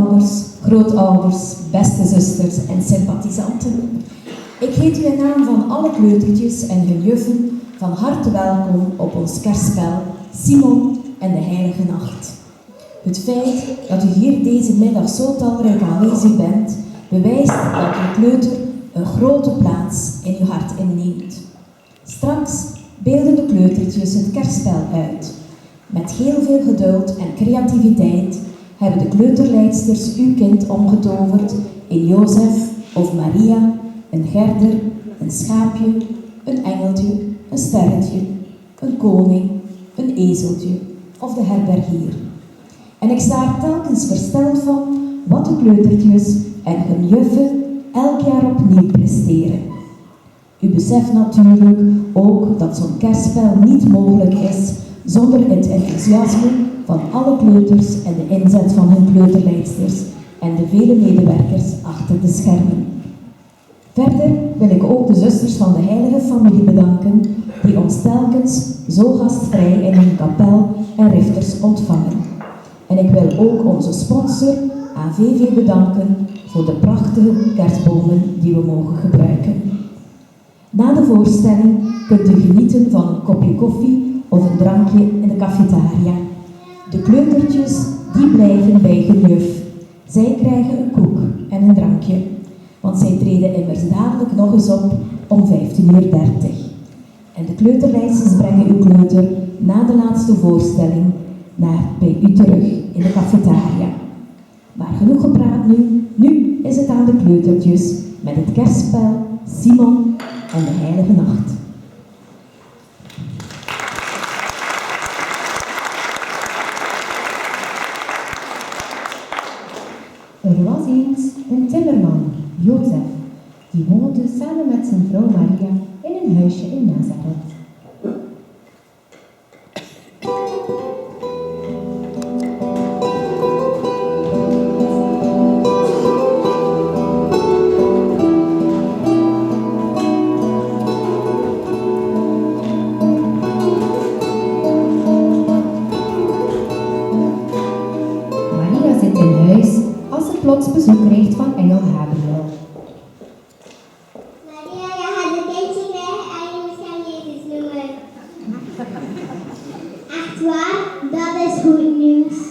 ouders, grootouders, beste zusters en sympathisanten. Ik heet u in naam van alle kleutertjes en hun juffen van harte welkom op ons kerstspel Simon en de Heilige Nacht. Het feit dat u hier deze middag zo talrijk aanwezig bent, bewijst dat uw kleuter een grote plaats in uw hart inneemt. Straks beelden de kleutertjes het kerstspel uit. Met heel veel geduld en creativiteit hebben de kleuterleidsters uw kind omgetoverd in Jozef of Maria, een gerder, een schaapje, een engeltje, een sterretje, een koning, een ezeltje of de herbergier. En ik sta er telkens versteld van wat de kleutertjes en hun juffen elk jaar opnieuw presteren. U beseft natuurlijk ook dat zo'n kerstspel niet mogelijk is zonder het enthousiasme van alle kleuters en de inzet van hun kleuterleidsters en de vele medewerkers achter de schermen. Verder wil ik ook de zusters van de heilige familie bedanken die ons telkens zo gastvrij in hun kapel en rifters ontvangen. En ik wil ook onze sponsor AVV bedanken voor de prachtige kerstbomen die we mogen gebruiken. Na de voorstelling kunt u genieten van een kopje koffie of een drankje in de cafetaria. De kleutertjes die blijven bij hun juf. Zij krijgen een koek en een drankje, want zij treden immers dadelijk nog eens op om 15:30. En de kleuterleidsters brengen uw kleuter na de laatste voorstelling bij u terug in de cafetaria. Maar genoeg gepraat nu. Nu is het aan de kleutertjes met het kerstspel Simon en de Heilige Nacht. Er was eens een timmerman, Jozef, die woonde samen met zijn vrouw Maria in een huisje in Nazareth. Maria zit in huis als ze plots bezoek krijgt van engel Gabriel. Maria, je gaat een kindje krijgen en je moet hem Jezus noemen. Echt waar? Dat is goed nieuws.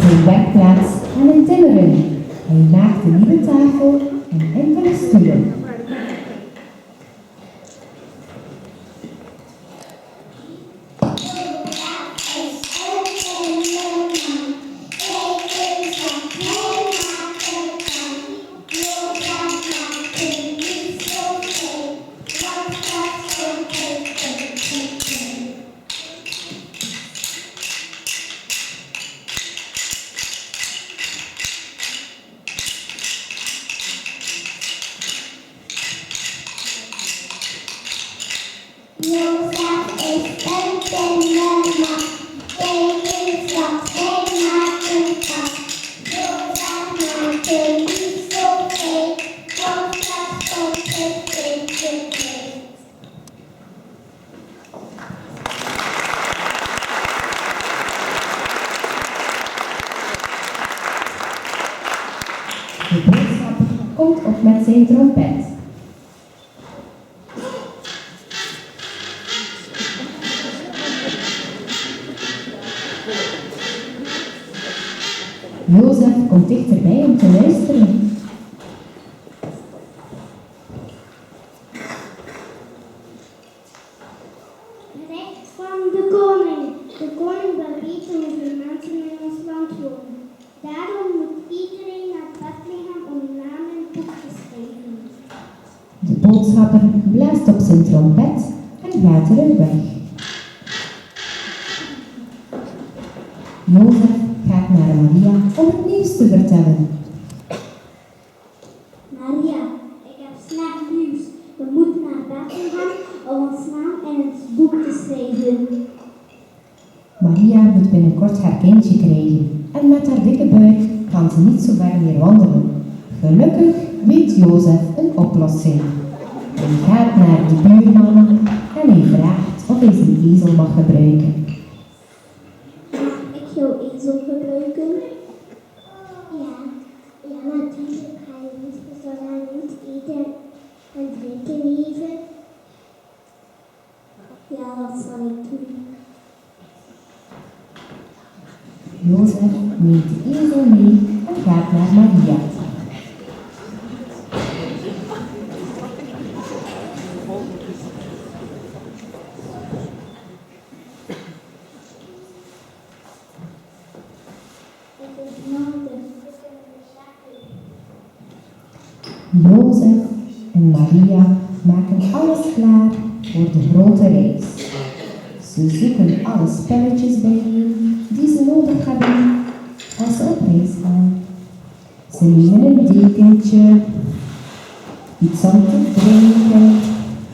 zijn werkplaats aan het timmeren. Hij maakt een nieuwe tafel en enkele stoelen. Jozef is een timmerman. Kijk eens wat hij maken kan. Jozef maakt er niet zoveel. Jozef komt het tegenkleed. De boodschapper komt op met zijn trompet. Jozef komt dichterbij om te luisteren. Recht van de koning. De koning wil weten hoeveel mensen in ons land wonen. Daarom moet iedereen naar Bethlehem om naam in het boek te schrijven. De boodschapper blaast op zijn trompet en gaat terug weg. Jozef gaat naar Maria om het nieuws te vertellen. Maria, ik heb slecht nieuws. We moeten naar Bethlehem om ons naam in het boek te schrijven. Maria moet binnenkort haar kindje krijgen en met haar dikke buik kan ze niet zo ver meer wandelen. Gelukkig weet Jozef een oplossing. Hij gaat naar de buurman en hij vraagt of hij zijn ezel mag gebruiken. Mag ik jouw ezel gebruiken? Ja, natuurlijk ga je niet zolang niet eten en drinken geven. Ja, dat zal ik doen. Jozef neemt de ezel mee en gaat naar Maria. Het is nodig. Jozef en Maria maken alles klaar voor de grote reis. Ze zoeken alle spelletjes bijeen die ze nodig hebben als ze op reis gaan. Ze nemen een dekentje, iets om te drinken,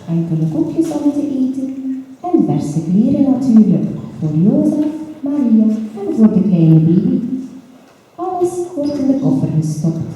enkele koekjes om te eten en verse kleren natuurlijk voor Jozef, Maria en voor de kleine baby. Alles wordt in de koffer gestopt.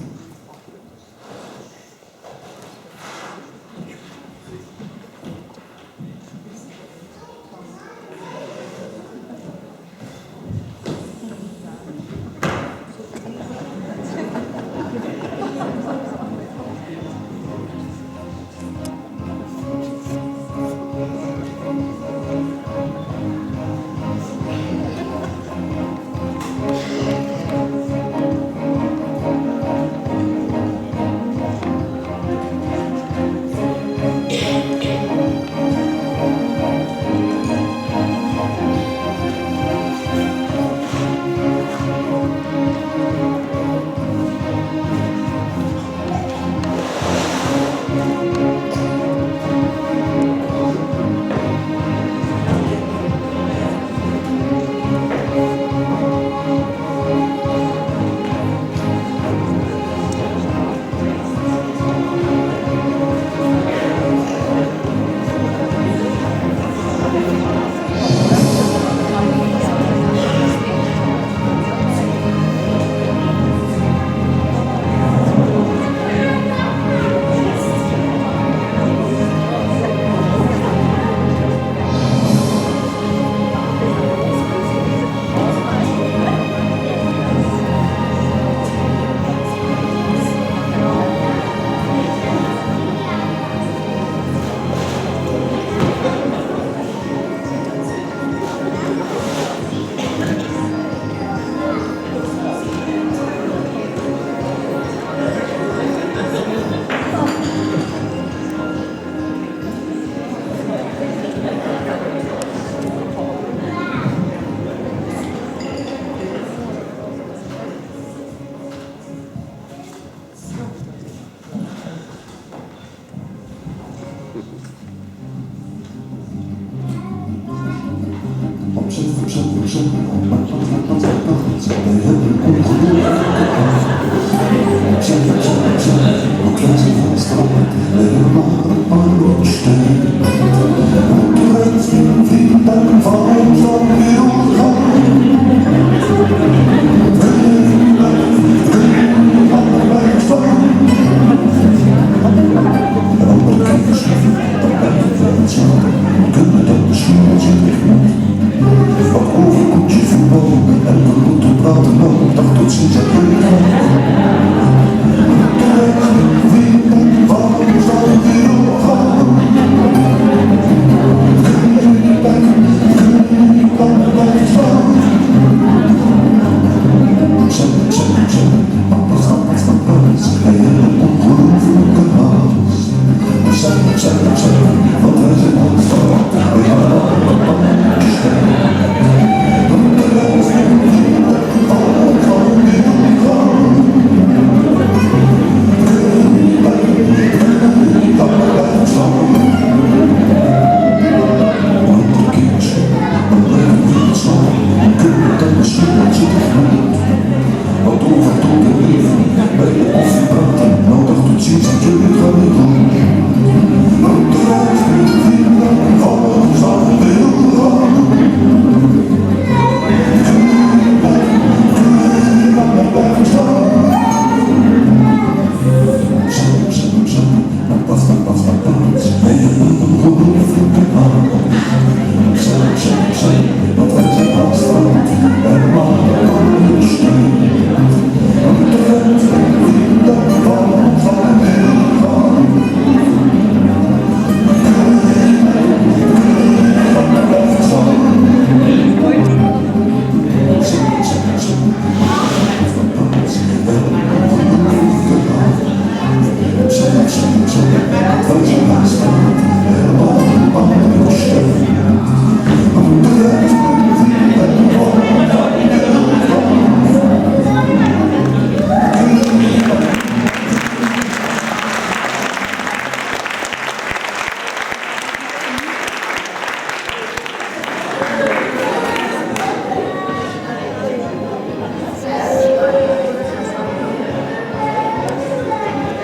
verzoek, verzoek, verzoek.